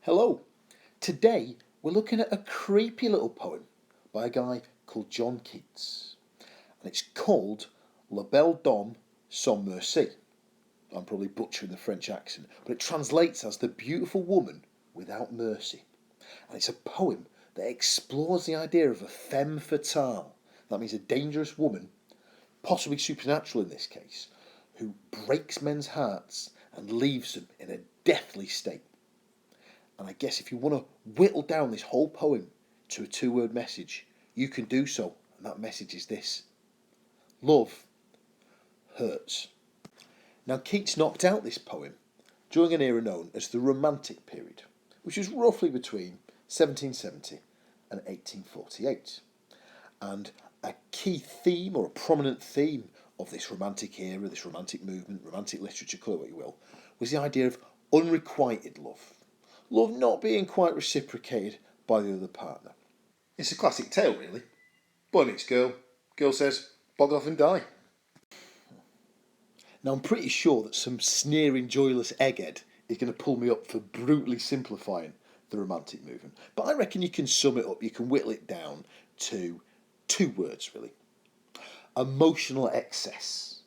Hello. Today we're looking at a creepy little poem by a guy called John Keats. And it's called La Belle Dame Sans Merci. I'm probably butchering the French accent, but it translates as the beautiful woman without mercy. And it's a poem that explores the idea of a femme fatale. That means a dangerous woman, possibly supernatural in this case, who breaks men's hearts and leaves them in a deathly state. And I guess if you want to whittle down this whole poem to a two-word message, you can do so. And that message is this: love hurts. Now, Keats knocked out this poem during an era known as the Romantic period, which was roughly between 1770 and 1848. And a key theme, or a prominent theme, of this Romantic era, this Romantic movement, Romantic literature, call it what you will, was the idea of unrequited love. Love not being quite reciprocated by the other partner. It's a classic tale, really. Boy meets girl, girl says, bog off and die. Now, I'm pretty sure that some sneering, joyless egghead is going to pull me up for brutally simplifying the Romantic movement. But I reckon you can sum it up, you can whittle it down to two words, really. Emotional excess.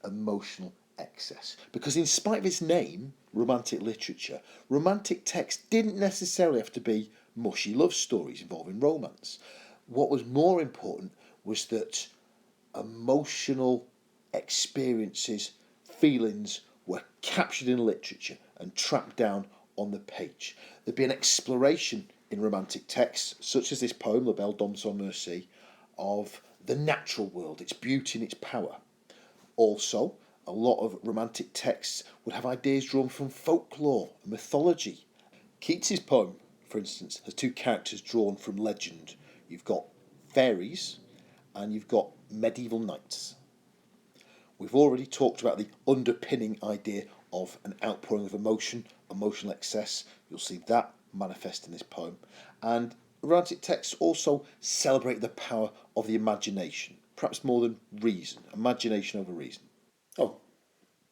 Emotional excess. Because in spite of its name, Romantic literature, Romantic text didn't necessarily have to be mushy love stories involving romance. What was more important was that emotional experiences, feelings were captured in literature and tracked down on the page. There'd be an exploration in Romantic texts, such as this poem, La Belle Dame Sans Merci, of the natural world, its beauty and its power. Also, a lot of Romantic texts would have ideas drawn from folklore and mythology. Keats's poem, for instance, has two characters drawn from legend. You've got fairies and you've got medieval knights. We've already talked about the underpinning idea of an outpouring of emotion, emotional excess. You'll see that manifest in this poem. And Romantic texts also celebrate the power of the imagination, perhaps more than reason, imagination over reason. Oh,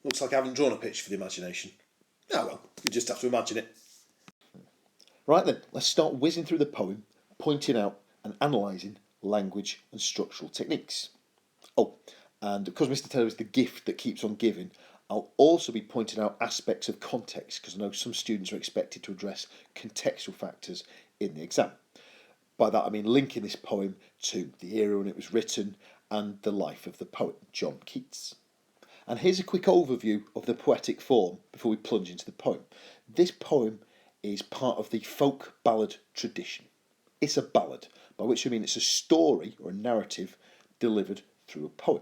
looks like I haven't drawn a picture for the imagination. Ah well, you just have to imagine it. Right then, let's start whizzing through the poem, pointing out and analysing language and structural techniques. Oh, and because Mr. Taylor is the gift that keeps on giving, I'll also be pointing out aspects of context, because I know some students are expected to address contextual factors in the exam. By that I mean linking this poem to the era when it was written and the life of the poet John Keats. And here's a quick overview of the poetic form before we plunge into the poem. This poem is part of the folk ballad tradition. It's a ballad, by which I mean it's a story or a narrative delivered through a poem.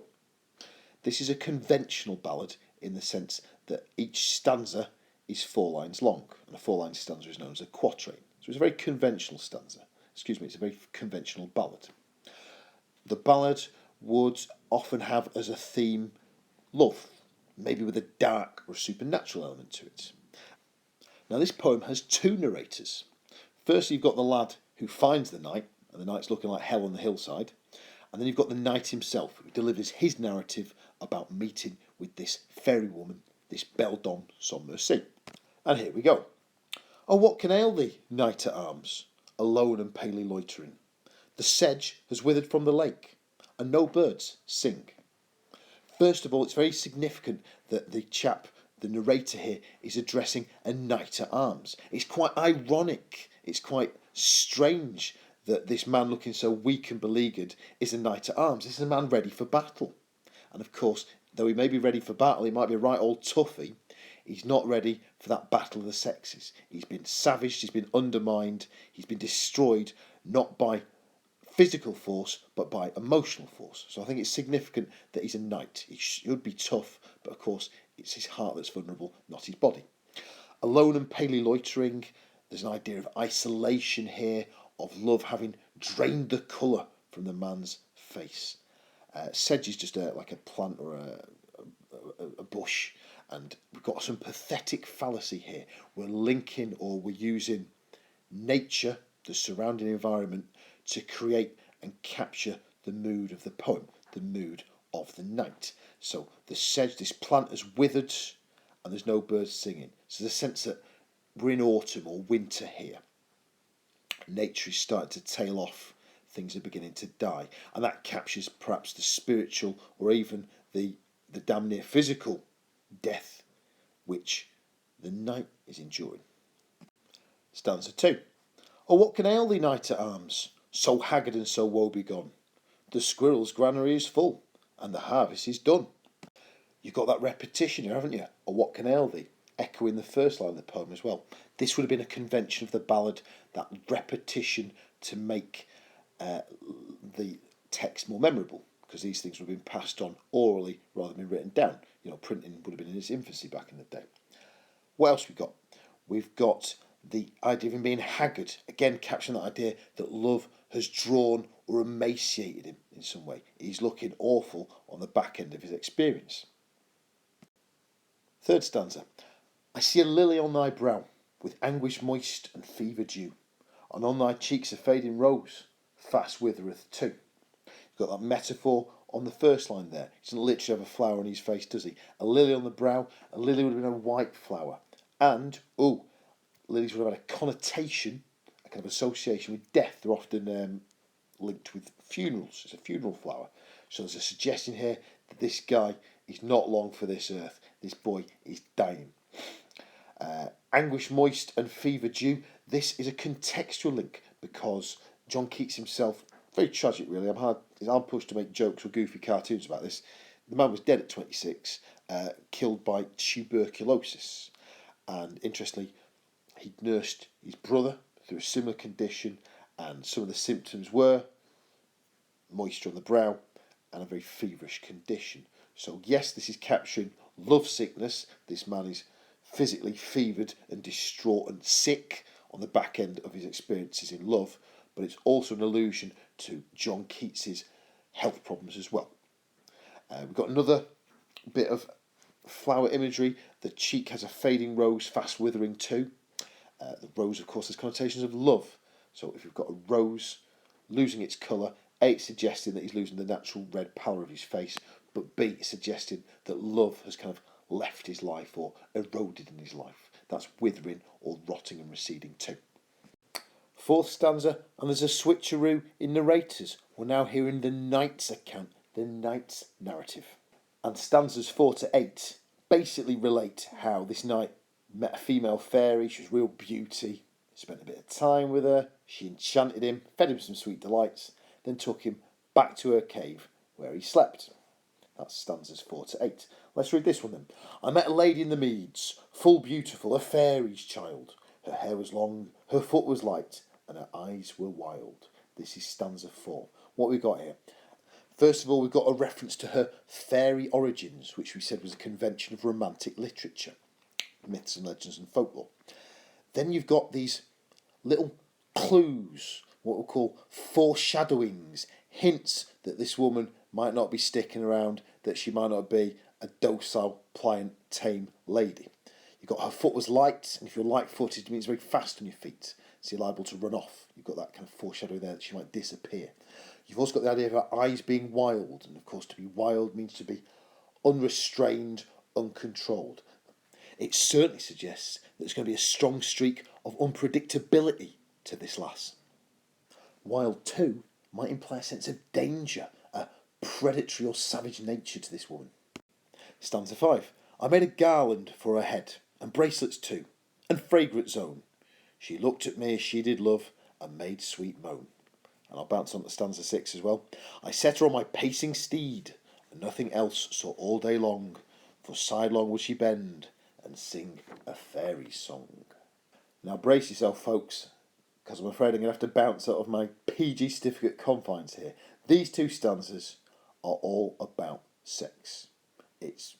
This is a conventional ballad in the sense that each stanza is 4 lines long, and a 4-line stanza is known as a quatrain. So it's a very conventional stanza. It's a very conventional ballad. The ballad would often have as a theme love, maybe with a dark or supernatural element to it. Now, this poem has 2 narrators. First, you've got the lad who finds the knight, and the knight's looking like hell on the hillside. And then you've got the knight himself, who delivers his narrative about meeting with this fairy woman, this Belle Dame Sans Merci. And here we go. Oh, what can ail thee, knight at arms, alone and palely loitering? The sedge has withered from the lake, and no birds sing. First of all, it's very significant that the narrator here, is addressing a knight at arms. It's quite ironic, it's quite strange that this man looking so weak and beleaguered is a knight at arms. This is a man ready for battle. And of course, though he may be ready for battle, he might be a right old toughie, he's not ready for that battle of the sexes. He's been savaged, he's been undermined, he's been destroyed, not by physical force, but by emotional force. So I think it's significant that he's a knight. He should be tough, but of course, it's his heart that's vulnerable, not his body. Alone and palely loitering, there's an idea of isolation here, of love having drained the colour from the man's face. Sedge is just like a plant or a bush, and we've got some pathetic fallacy here. We're linking, or we're using nature, the surrounding environment, to create and capture the mood of the poem, the mood of the night. So the sedge, this plant has withered and there's no birds singing. So the sense that we're in autumn or winter here. Nature is starting to tail off, things are beginning to die, and that captures perhaps the spiritual or even the damn near physical death which the knight is enduring. Stanza 2. Oh, what can ail thee, knight at arms, so haggard and so woebegone? The squirrel's granary is full, and the harvest is done. You've got that repetition here, haven't you? Or what can ail thee? Echoing the first line of the poem as well. This would have been a convention of the ballad, that repetition to make the text more memorable, because these things would have been passed on orally rather than written down. Printing would have been in its infancy back in the day. What else we got? We've got the idea of him being haggard, again capturing that idea that love has drawn or emaciated him in some way. He's looking awful on the back end of his experience. Third stanza. I see a lily on thy brow, with anguish moist and fever dew, and on thy cheeks a fading rose, fast withereth too. You've got that metaphor on the first line there. He doesn't literally have a flower on his face, does he? A lily on the brow, a lily would have been a white flower. And, lilies would have had a connotation, a kind of association with death. They're often linked with funerals. It's a funeral flower. So there's a suggestion here that this guy is not long for this earth. This boy is dying. Anguish moist and fever dew. This is a contextual link because John Keats himself, very tragic really, I'm pushed to make jokes or goofy cartoons about this. The man was dead at 26, killed by tuberculosis. And interestingly, he'd nursed his brother through a similar condition, and some of the symptoms were moisture on the brow and a very feverish condition. So yes, this is capturing love sickness. This man is physically fevered and distraught and sick on the back end of his experiences in love, but it's also an allusion to John Keats's health problems as well. We've got another bit of flower imagery. The cheek has a fading rose, fast withering too. The rose, of course, has connotations of love. So if you've got a rose losing its colour, A, it's suggesting that he's losing the natural red pallor of his face, but B, it's suggesting that love has kind of left his life or eroded in his life. That's withering or rotting and receding too. Fourth stanza, and there's a switcheroo in narrators. We're now hearing the knight's account, the knight's narrative. And stanzas 4 to 8 basically relate how this knight met a female fairy. She was real beauty, spent a bit of time with her, she enchanted him, fed him some sweet delights, then took him back to her cave where he slept. That's stanzas 4 to 8. Let's read this one then. I met a lady in the meads, full beautiful, a fairy's child. Her hair was long, her foot was light, and her eyes were wild. This is stanza 4. What have we got here? First of all, we've got a reference to her fairy origins, which we said was a convention of romantic literature, myths and legends and folklore. Then you've got these little clues, what we'll call foreshadowings, hints that this woman might not be sticking around, that she might not be a docile, pliant, tame lady. You've got her foot was light, and if you're light-footed, it means very fast on your feet, so you're liable to run off. You've got that kind of foreshadowing there that she might disappear. You've also got the idea of her eyes being wild, and of course to be wild means to be unrestrained, uncontrolled. It certainly suggests that there's going to be a strong streak of unpredictability to this lass. Wild too might imply a sense of danger, a predatory or savage nature to this woman. Stanza 5. I made a garland for her head, and bracelets too, and fragrant zone. She looked at me as she did love, and made sweet moan. And I'll bounce on to stanza 6 as well. I set her on my pacing steed, and nothing else saw all day long, for sidelong would she bend, and sing a fairy song. Now brace yourself, folks, because I'm afraid I'm going to have to bounce out of my PG certificate confines here. These two stanzas are all about sex. It's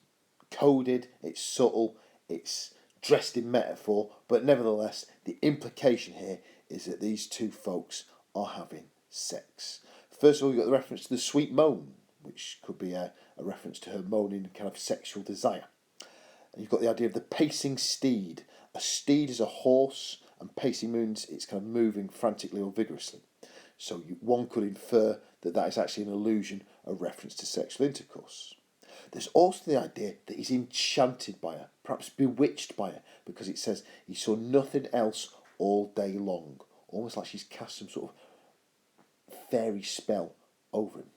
coded, it's subtle, it's dressed in metaphor, but nevertheless, the implication here is that these two folks are having sex. First of all, you've got the reference to the sweet moan, which could be a reference to her moaning kind of sexual desire. And you've got the idea of the pacing steed. A steed is a horse, and pacing means it's kind of moving frantically or vigorously. So one could infer that that is actually an allusion, a reference to sexual intercourse. There's also the idea that he's enchanted by her. perhaps bewitched by her, because it says he saw nothing else all day long, almost like she's cast some sort of fairy spell over him.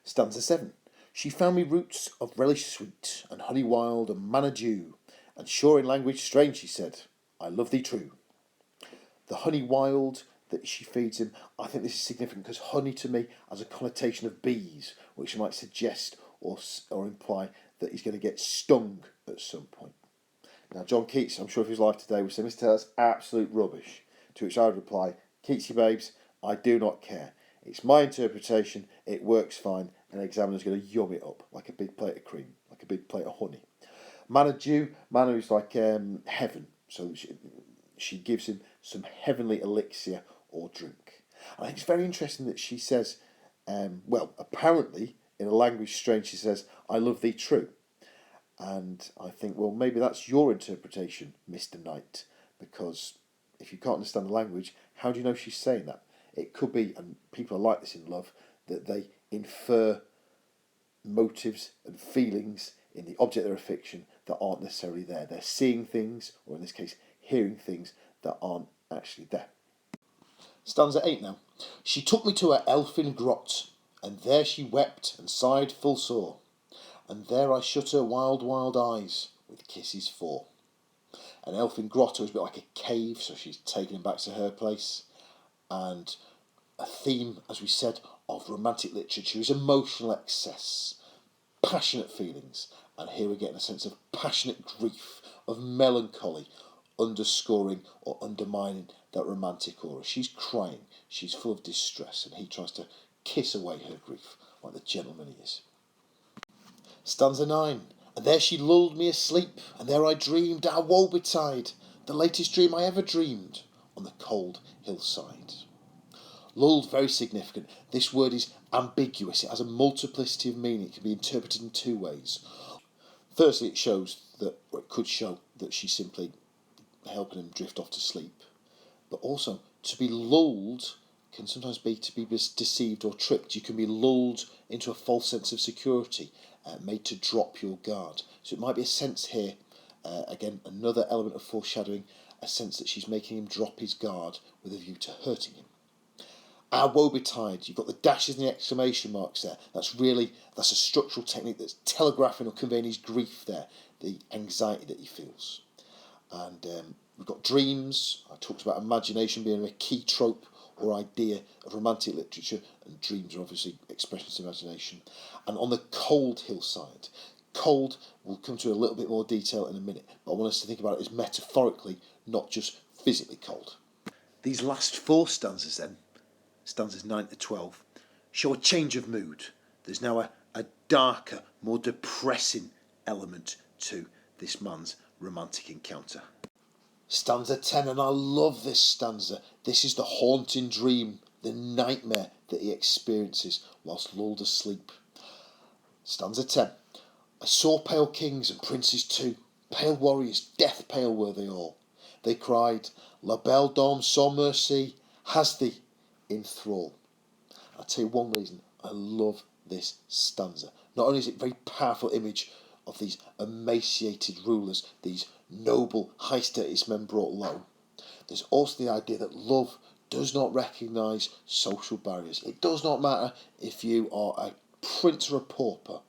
Stanza 7. She found me roots of relish sweet, and honey wild, and manna dew, and sure in language strange she said, I love thee true. The honey wild that she feeds him, I think this is significant because honey to me has a connotation of bees, which might suggest or imply that he's going to get stung at some point. Now, John Keats, I'm sure if he was alive today, would say, Mr. Taylor, that's absolute rubbish. To which I would reply, Keatsy babes, I do not care. It's my interpretation, it works fine, and the examiner's going to yum it up like a big plate of cream, like a big plate of honey. Manna dew, manna is like heaven, so she gives him some heavenly elixir or drink. And I think it's very interesting that she says, apparently, in a language strange, she says, I love thee true. And I think, well, maybe that's your interpretation, Mr. Knight, because if you can't understand the language, how do you know she's saying that? It could be, and people are like this in love, that they infer motives and feelings in the object of their affection that aren't necessarily there. They're seeing things, or in this case, hearing things that aren't actually there. Stanza 8 now. She took me to her elfin grot, and there she wept and sighed full sore, and there I shut her wild, wild eyes with kisses four. An elfin grotto is a bit like a cave, so she's taken him back to her place. And a theme, as we said, of romantic literature is emotional excess, passionate feelings, and here we're getting a sense of passionate grief, of melancholy, underscoring or undermining that romantic aura. She's crying, she's full of distress, and he tries to kiss away her grief like the gentleman he is. Stanza 9. And there she lulled me asleep, and there I dreamed, woe betide, the latest dream I ever dreamed, on the cold hillside. Lulled, very significant. This word is ambiguous. It has a multiplicity of meaning. It can be interpreted in two ways. Firstly, it shows that, or it could show that she's simply helping him drift off to sleep. But also, to be lulled can sometimes be to be deceived or tricked. You can be lulled into a false sense of security, made to drop your guard. So it might be a sense here, again, another element of foreshadowing, a sense that she's making him drop his guard with a view to hurting him. Woe betide, you've got the dashes and the exclamation marks there. That's a structural technique that's telegraphing or conveying his grief there, the anxiety that he feels. And we've got dreams. I talked about imagination being a key trope or idea of romantic literature, and dreams are obviously expressions of imagination. And on the cold hillside, cold, we'll come to a little bit more detail in a minute, but I want us to think about it as metaphorically, not just physically cold. These last four stanzas then, stanzas 9 to 12, show a change of mood. There's now a darker, more depressing element to this man's romantic encounter. Stanza 10, and I love this stanza. This is the haunting dream, the nightmare that he experiences whilst lulled asleep. Stanza 10. I saw pale kings and princes too, pale warriors, death pale were they all. They cried, La Belle Dame Sans Merci has thee in thrall. I'll tell you one reason I love this stanza. Not only is it a very powerful image of these emaciated rulers, these noble, high-status men brought low, there's also the idea that love does not recognise social barriers. It does not matter if you are a prince or a pauper.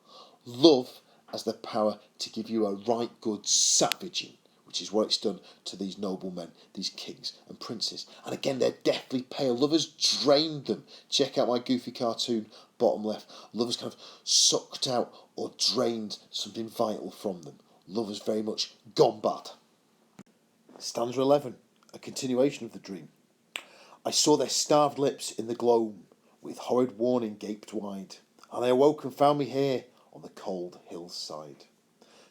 Love has the power to give you a right good savaging, which is what it's done to these noblemen, these kings and princes. And again, they're deathly pale. Love has drained them. Check out my goofy cartoon, bottom left. Love has kind of sucked out or drained something vital from them. Love has very much gone bad. Stanza 11, a continuation of the dream. I saw their starved lips in the gloam, with horrid warning gaped wide, and I awoke and found me here on the cold hillside.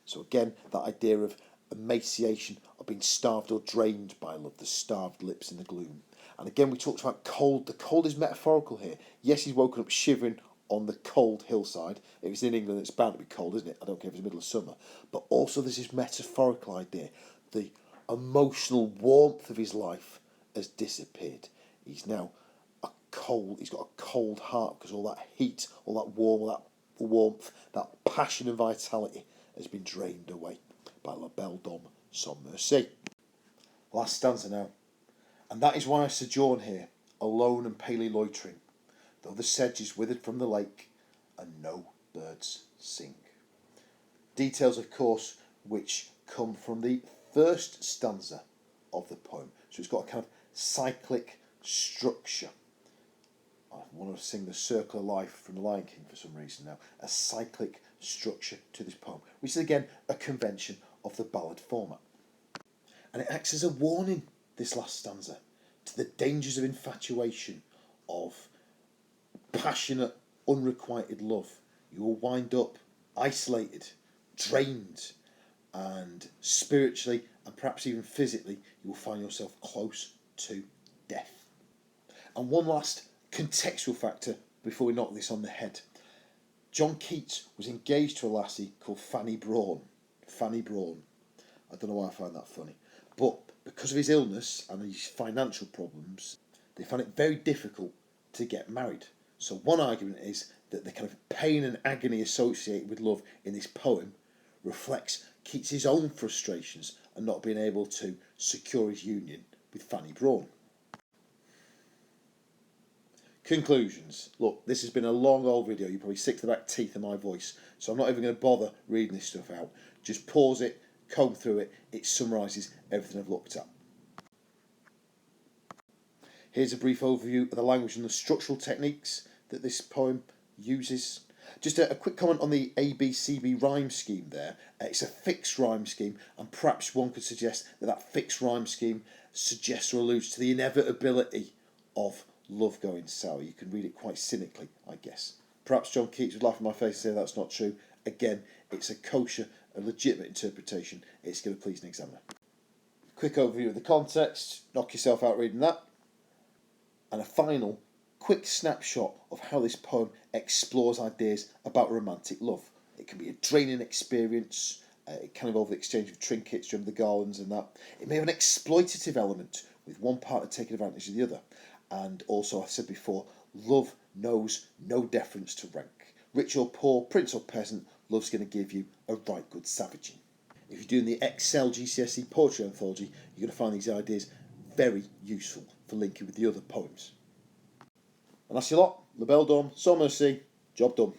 So again, that idea of emaciation, of being starved or drained by love, the starved lips in the gloom. And again, we talked about cold. The cold is metaphorical here. Yes, he's woken up shivering on the cold hillside. If it's in England, it's bound to be cold, isn't it? I don't care if it's the middle of summer. But also there's this metaphorical idea. The emotional warmth of his life has disappeared. He's now he's got a cold heart because all that heat, all that warmth, that passion and vitality has been drained away by La Belle Dame Sans Merci. Last stanza now. And that is why I sojourn here, alone and palely loitering, though the sedge is withered from the lake, and no birds sing. Details, of course, which come from the first stanza of the poem. So it's got a kind of cyclic structure. I want to sing the Circle of Life from The Lion King for some reason now. A cyclic structure to this poem, which is again a convention of the ballad format. And it acts as a warning, this last stanza, to the dangers of infatuation, of passionate, unrequited love. You will wind up isolated, drained, and spiritually and perhaps even physically, you will find yourself close to death. And one last contextual factor before we knock this on the head. John Keats was engaged to a lassie called Fanny Brawn. Fanny Brawn. I don't know why I find that funny. But because of his illness and his financial problems, they found it very difficult to get married. So one argument is that the kind of pain and agony associated with love in this poem reflects Keats' own frustrations and not being able to secure his union with Fanny Brawn. Conclusions. Look, this has been a long old video. You're probably sick to the back teeth of my voice, so I'm not even going to bother reading this stuff out. Just pause it, comb through it. It summarises everything I've looked at. Here's a brief overview of the language and the structural techniques that this poem uses. Just a quick comment on the ABCB rhyme scheme there. It's a fixed rhyme scheme, and perhaps one could suggest that that fixed rhyme scheme suggests or alludes to the inevitability of love going sour. You can read it quite cynically, I guess. Perhaps John Keats would laugh in my face and say that's not true. Again, it's a kosher, a legitimate interpretation. It's going to please an examiner. Quick overview of the context. Knock yourself out reading that. And a final quick snapshot of how this poem explores ideas about romantic love. It can be a draining experience. It can involve the exchange of trinkets, the garlands and that. It may have an exploitative element with one partner taking advantage of the other. And also, I said before, love knows no deference to rank. Rich or poor, prince or peasant, love's going to give you a right good savaging. If you're doing the Excel GCSE poetry anthology, you're going to find these ideas very useful for linking with the other poems. And that's your lot. La Belle Dame Sans Merci. Job done.